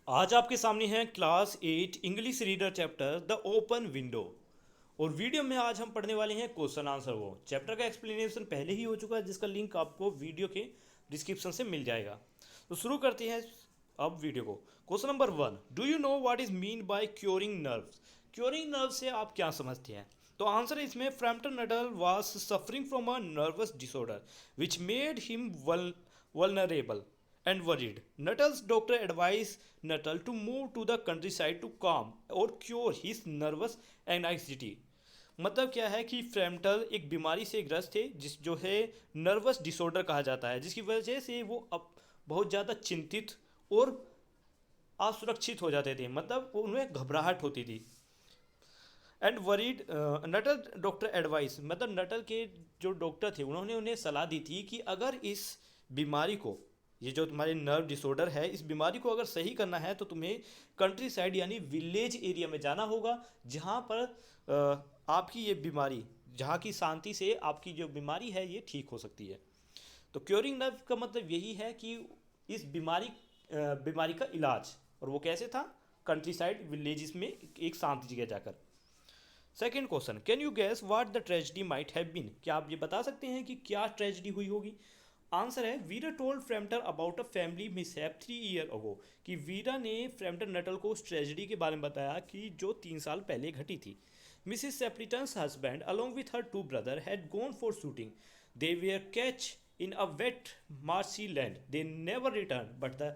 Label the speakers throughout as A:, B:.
A: आज आपके सामने है class 8 English reader chapter the open window. और वीडियो में आज हम पढ़ने वाले हैं क्वेश्चन आंसर। वो चैप्टर का एक्सप्लेनेशन पहले ही हो चुका है, जिसका लिंक आपको वीडियो के डिस्क्रिप्शन से मिल जाएगा। तो शुरू करते हैं अब वीडियो को। Question number 1, do you know what is mean by curing nerves? Curing nerve से आप क्या समझते हैं? तो आंसर है इसमें, Frampton Nuttall was suffering from a nervous disorder which made him vulnerable and worried. Nuttall's doctor advised Nuttall to move to the countryside to calm or cure his nervous anxiety. मतलब क्या है कि Frampton एक बीमारी से ग्रस्त थे जिस जो है नर्वस डिसऑर्डर कहा जाता है, जिसकी वजह से वो अब बहुत ज़्यादा चिंतित और असुरक्षित हो जाते थे, मतलब उन्हें घबराहट होती थी। And worried Nuttall doctor advice, मतलब नटल के जो डॉक्टर थे उन्होंने उन्हें सलाह दी थी कि अगर इस बीमारी को, ये जो तुम्हारे नर्व डिसऑर्डर है, इस बीमारी को अगर सही करना है तो तुम्हें कंट्री साइड यानी विलेज एरिया में जाना होगा, जहाँ पर आपकी ये बीमारी, जहाँ की शांति से आपकी जो बीमारी है ये ठीक हो सकती है। तो क्योरिंग नर्व का मतलब यही है कि इस बीमारी का इलाज, और वो कैसे था? कंट्री साइड विलेजेस में एक शांत जगह जाकर। Second question, can you guess what the tragedy might have been? क्या आप ये बता सकते हैं कि क्या ट्रेजिडी हुई होगी? आंसर है, Vera told Frampton about a family mishap 3 year ago, कि वीरा ने फ्रैम्पटन नटल को उस ट्रेजिडी के बारे में बताया कि जो 3 साल पहले घटी थी। Mrs Sappleton's husband along with her 2 brother had gone for shooting. They were catch in a wet marshy land. They never return but the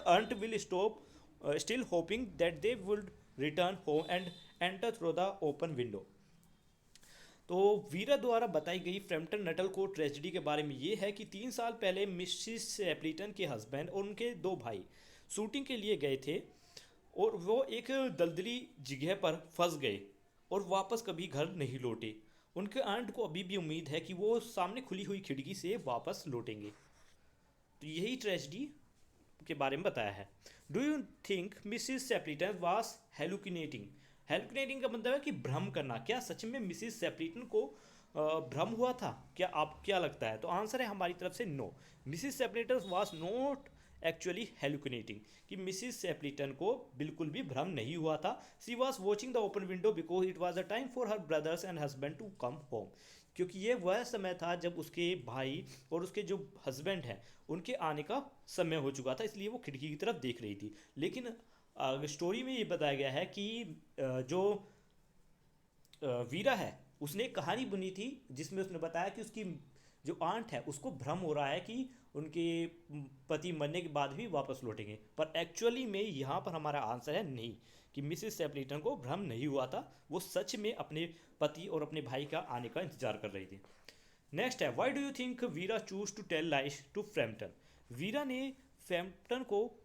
A: aunt will stop still hoping that they would return home and enter through the open window. तो वीरा द्वारा बताई गई Frampton Nuttall को tragedy के बारे में ये है कि 3 साल पहले मिसिस एप्लीटन के हस्बैंड और उनके 2 भाई शूटिंग के लिए गए थे, और वो एक दलदली जगह पर फंस गए और वापस कभी घर नहीं लौटे। उनके आंट को अभी भी उम्मीद है कि वो सामने खुली हुई खिड़की से वापस लौटेंगे। तो यही ट्रेजिडी के बारे में बताया है। Do you think Mrs Sappleton was hallucinating? Hallucinating का मतलब है कि भ्रम करना। क्या सच में मिसिस सेप्लिटन को भ्रम हुआ था? क्या आप क्या लगता है? तो आंसर है हमारी तरफ से no, Mrs Sappleton was not actually hallucinating, कि मिसिस सेप्लिटन को बिल्कुल भी भ्रम नहीं हुआ था। She was watching the open window because it was a time for her brothers and husband to come home, क्योंकि ये वह समय था जब उसके भाई और उसके जो हस्बैंड हैं उनके आने का समय हो चुका था, इसलिए वो खिड़की की तरफ देख रही थी। लेकिन स्टोरी में ये बताया गया है कि जो वीरा है उसने एक कहानी बुनी थी जिसमें उसने बताया कि उसकी जो आंट है उसको भ्रम हो रहा है कि उनके पति मरने के बाद भी वापस लौटेंगे, पर एक्चुअली में यहाँ पर हमारा आंसर है नहीं, कि मिसिस सेप्लिटन को भ्रम नहीं हुआ था, वो सच में अपने पति और अपने भाई का आने का इंतजार कर रही थी। नेक्स्ट है, why do you think Vera choose to tell lies to Frampton? Vera ने फ्रैम्पटन को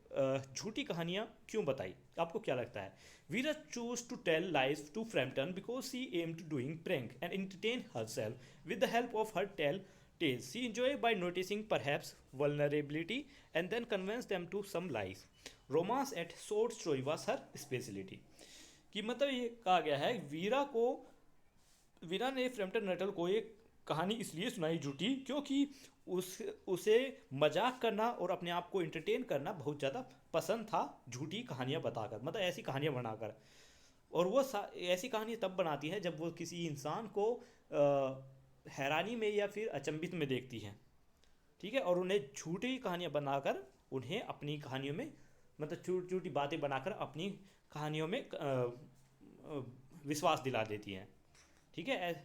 A: झूठी कहानियां क्यों बताई? आपको क्या लगता है? Vera choose to tell lies to Frampton because she aim to doing prank and entertain herself with the help of her tales. She enjoyed by noticing perhaps vulnerability and then convince them to some lies. Romance at short story was her specialty. कि मतलब ये कहा गया है, वीरा ने Frampton Nuttall को एक कहानी इसलिए सुनाई झूठी क्योंकि उसे मजाक करना और अपने आप को इंटरटेन करना बहुत ज़्यादा पसंद था, झूठी कहानियाँ बताकर, मतलब ऐसी कहानियाँ बनाकर। और वो ऐसी कहानी तब बनाती है जब वो किसी इंसान को हैरानी में या फिर अचंभित में देखती हैं, ठीक है, और उन्हें झूठी कहानियाँ बनाकर उन्हें अपनी कहानियों में, मतलब छोटी छोटी बातें बनाकर अपनी कहानियों में विश्वास दिला देती हैं, ठीक है।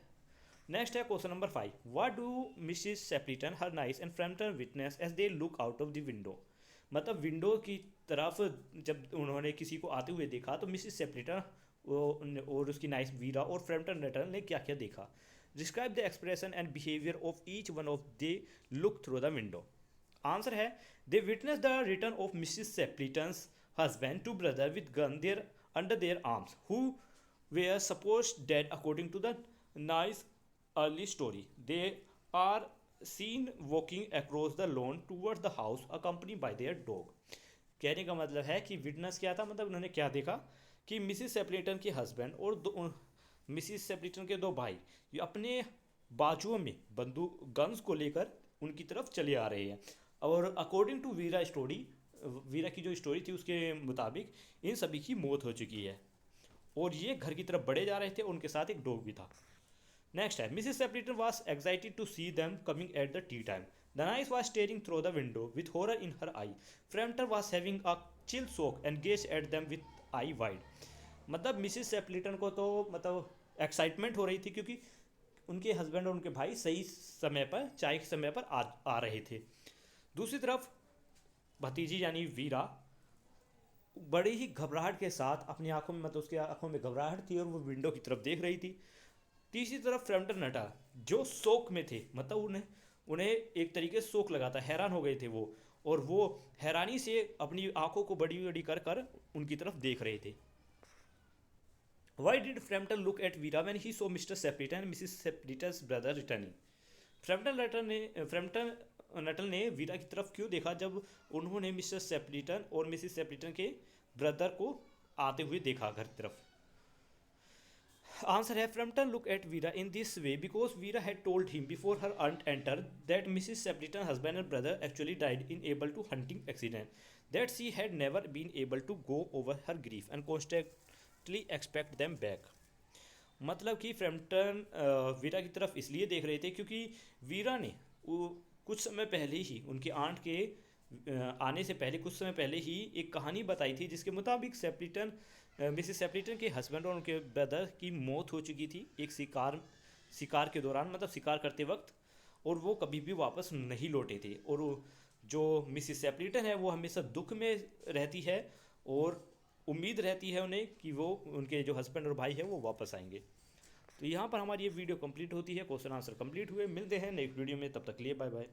A: नेक्स्ट है question number 5, what do Mrs Sappleton her niece and Frampton witness as they look out of the window? मतलब विंडो की तरफ जब उन्होंने किसी को आते हुए देखा तो मिसिस सेप्लिटन और उसकी नाइस वीरा और फ्रैम्पटन नटल ने क्या क्या देखा? Describe the expression and behaviour of each one of they look through the window. Answer है, they witness the return of Mrs Sappleton's husband two brother with gun there under their arms who were supposed dead according to the nice early story. They are seen walking across the lawn towards the house accompanied by their dog. कहने का मतलब है कि witness क्या था, मतलब उन्होंने क्या देखा कि मिसिस सेप्लिटन के हस्बैंड और मिसिस सेप्लिटन के 2 भाई ये अपने बाजुओं में बंदूक गन्स को लेकर उनकी तरफ चले आ रहे हैं। और अकॉर्डिंग टू वीरा स्टोरी वीरा की जो स्टोरी थी उसके मुताबिक इन सभी की मौत हो चुकी है और ये घर की तरफ बढ़े जा रहे थे। उनके साथ एक डॉग भी था। नेक्स्ट है Mrs Sappleton was excited to see them coming at the tea time. The niece was staring through the window with horror in her eye. Frampton was having a chill soak and gaze at them with eye wide. मतलब Mrs Sappleton को तो मतलब excitement हो रही थी क्योंकि उनके husband और उनके भाई सही समय पर चाय के समय पर आ रहे थे। दूसरी तरफ भतीजी यानी वीरा बड़ी ही घबराहट के साथ अपनी आंखों में मतलब उसकी आंखों में घबराहट थी और वो विंडो की तरफ देख रही थी। तीसरी तरफ फ्रैम्पटन नटा जो शोक में थे, मतलब उन्हें उन्हें एक तरीके से शोक लगा था, हैरान हो गए थे वो, और वो हैरानी से अपनी आंखों को बड़ी बड़ी कर कर उनकी तरफ देख रहे थे। Why did Frampton look at Vera when he saw Mr. Sepleton and Mrs. Sepleton's brother returning? Frampton Nuttall ने वीरा की तरफ क्यों देखा जब उन्होंने मिस्टर सेप्लिटन और मिसिस सेप्लिटन के ब्रदर को आते हुए देखा घर की तरफ। आंसर है Frampton look at Vera in this way because Vera had told him before her aunt entered that Mrs. Sepleton's husband and brother actually died in able to hunting accident, that she had never been able to go over her grief and constantly expect them back। मतलब कि Frampton वीरा की तरफ इसलिए देख रहे थे क्योंकि वीरा ने कुछ समय पहले ही उनके आंट के आने से पहले कुछ समय पहले ही एक कहानी बताई थी जिसके मुताबिक सेप्लिटन मिसिस सेप्लिटन के हस्बैंड और उनके ब्रदर की मौत हो चुकी थी एक शिकार के दौरान, मतलब शिकार करते वक्त, और वो कभी भी वापस नहीं लौटे थे। और जो मिसिस सेप्लिटन है वो हमेशा दुख में रहती है और उम्मीद रहती है उन्हें कि वो उनके जो हस्बैंड और भाई है वो वापस आएंगे। तो यहाँ पर हमारी ये वीडियो कंप्लीट होती है, क्वेश्चन आंसर कंप्लीट हुए। मिलते हैं नेक्स्ट वीडियो में, तब तक लिए बाय बाय।